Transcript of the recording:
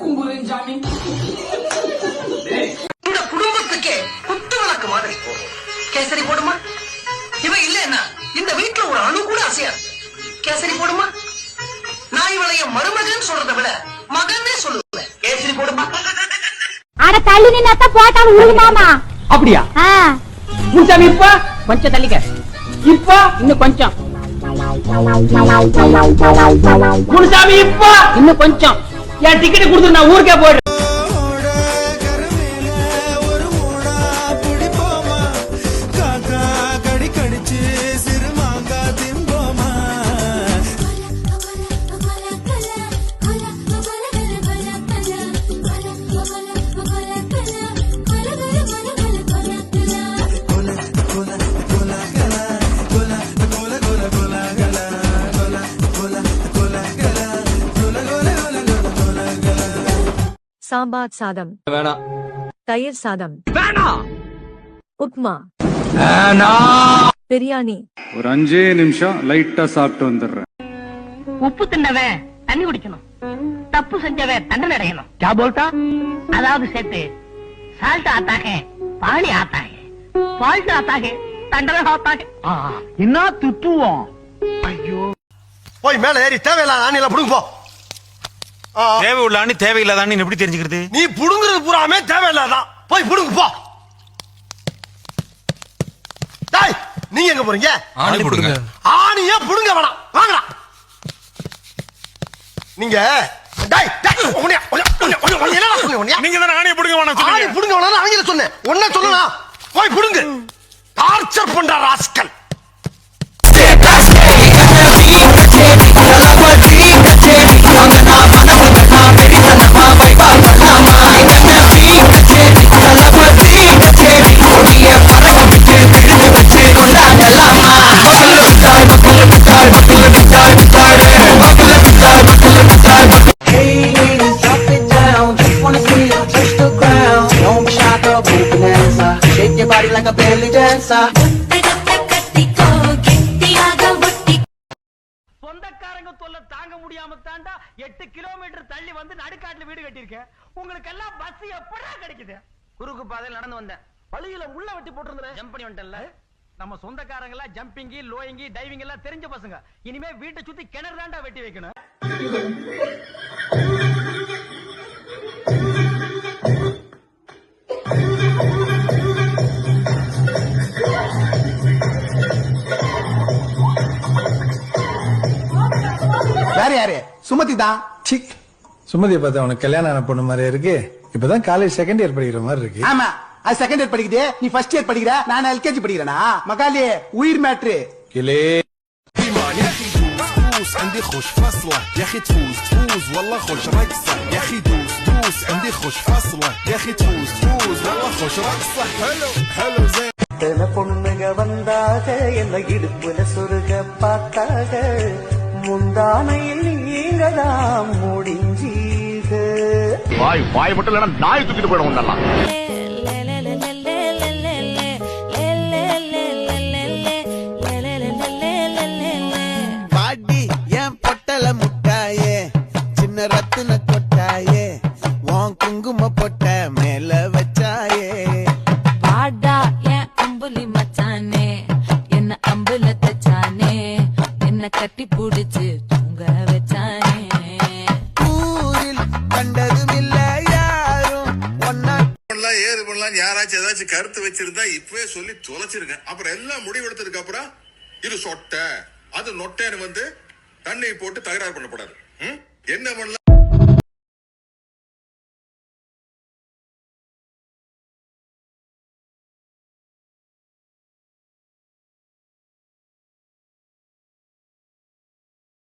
கும்புரஞ்சாமி இந்த குடும்பத்துக்கே குத்து விளக்கு மாதிரி கேசரி போடுமா? இவ இல்லன்னா இந்த வீட்டுல ஒரு அணு கூட அசையாது. கேசரி போடுமா? நான் இவளைய மருமகன் சொல்றதை விட மகன்னே சொல்லுவேன். கேசரி போடுமா? அட தள்ளி நின்னத்த போட்டாலும் உருகுமாமா. அப்படியா? முன்சாமி இப்ப கொஞ்சம் தள்ளிக்க. இப்ப இன்னும் கொஞ்சம். முன்சாமி இப்ப இன்னும் கொஞ்சம். என் டிக்கெட் கொடுத்து நான் ஊருக்கே போயிடுறேன். சாம்பார் சாதம் வேணாம். தயிர் சாதம் வேணாம். உப்மா வேணாம். பிரியாணி. ஒரு 5 நிமிஷம் லைட்டா சாப்பிட்டு வந்துடுறேன். உப்பு தின்னவன் தண்ணி குடிக்கணும், தப்பு செஞ்சவன் தண்டனை அடையணும். क्या बोलता? அதாவது சேர்த்து சால்ட் ஆத்தாகே பாணி ஆத்தாகே ஃபால்ட் ஆத்தாகே தண்டனை ஆத்தாகே. என்ன திட்டுவோம்? ஐயோ போய் மேல ஏறி தேவையில்லாத ஆணில புடுங்க போ. தேவை உள்ள ஆணி தேவையில்லாத ஆணி எப்படி தெரிஞ்சுக்கிறது? நீ புடுங்குறது பூராமே தேவையில்லாதான். போய் புடுங்க போ. டேய் நீங்க எங்க போறீங்க? ஆணி புடுங்க. ஆணியே புடுங்க வேணாம், வாங்கடா. நீங்க டேய் டேய் என்னடா சொன்னீங்க? நீங்க தான ஆணியை புடுங்க வேணாம் ஆணி சொன்னீங்க. புடுங்க வேணாம் அவங்கள சொன்னேன். ஒண்ணே சொல்லலாம். போய் புடுங்க. டார்ச்சர் பண்ற rascal. Like a belly dancer. சொந்தக்காரங்க தொல்லை தாங்க முடியாம தாண்டா 8 கிலோமீட்டர் தள்ளி வந்து நடுக்காட்டுல வீடு கட்டியிருக்கேன். உங்களுக்கு எல்லாம் பஸ் எப்படா கிடைக்குது? குறுக்கு பாதையில் நடந்து வந்தேன். வழியில உள்ள வெட்டி போட்டிருந்தேன். ஜம்ப் பண்ணி வந்துட்டேன்ல. நம்ம சொந்தக்காரங்க எல்லாம் ஜம்பிங்கி லோயிங்கி டைவிங் எல்லாம் தெரிஞ்ச பசங்க. இனிமே வீட்டை சுத்தி கிணறு தாண்டா வெட்டி வைக்கணும். வேற யாரு? சுமதி தான். சுமதியை பார்த்தா உனக்கு கல்யாணம் ஆன பொண்ணு மாதிரி இருக்கு. இப்பதான் காலேஜ் செகண்ட் இயர் படிக்கிற மாதிரி இருக்கு. ஆமா அது செகண்ட் இயர் படிக்குது, நீ ஃபர்ஸ்ட் இயர் படிக்கிற, நான் எல்கேஜி படிக்கிறேனா? மகாலி உயிர் மேட்ரு. கிளே عندي خوش فصلة يا اخي تفوز تفوز والله خوش رقصة يا اخي دوس دوس عندي خوش فصلة يا اخي تفوز تفوز والله خوش رقصة حلو حلو زين பொண்ணுங்க வந்தாக என்ன இடுப்புல சொருக பார்த்தாக முந்தானையில் நீங்கதான் முடிஞ்சீக. வாய் மட்டும் இல்லைன்னா நாய் தூக்கிட்டு போயிடும் ஒன்னெல்லாம். பாடி என் பொட்டல முட்டாயே சின்ன ரத்தின கொட்டாயே உன் குங்கும பொட்ட மேல வச்சாயே. வாடா என் அம்புலி மச்சானே என்ன அம்புல தச்சானே என்ன கட்டி புடிச்சு தூங்க வச்சானே. ஊரில் கண்டதும் இல்ல யாரும் ஒன்னா ஏது பண்ணலாம். யாராச்சும் ஏதாச்சும் கருத்து வச்சிருந்தா இப்பவே சொல்லி தொலைச்சிருக்கேன். அப்புறம் எல்லாம் முடிவெடுத்ததுக்கு அப்புறம் இது சொட்டை அது நொட்டேன்னு வந்து தண்ணி போட்டு தகராறு பண்ணக்கூடாது. என்ன பண்ணலாம்?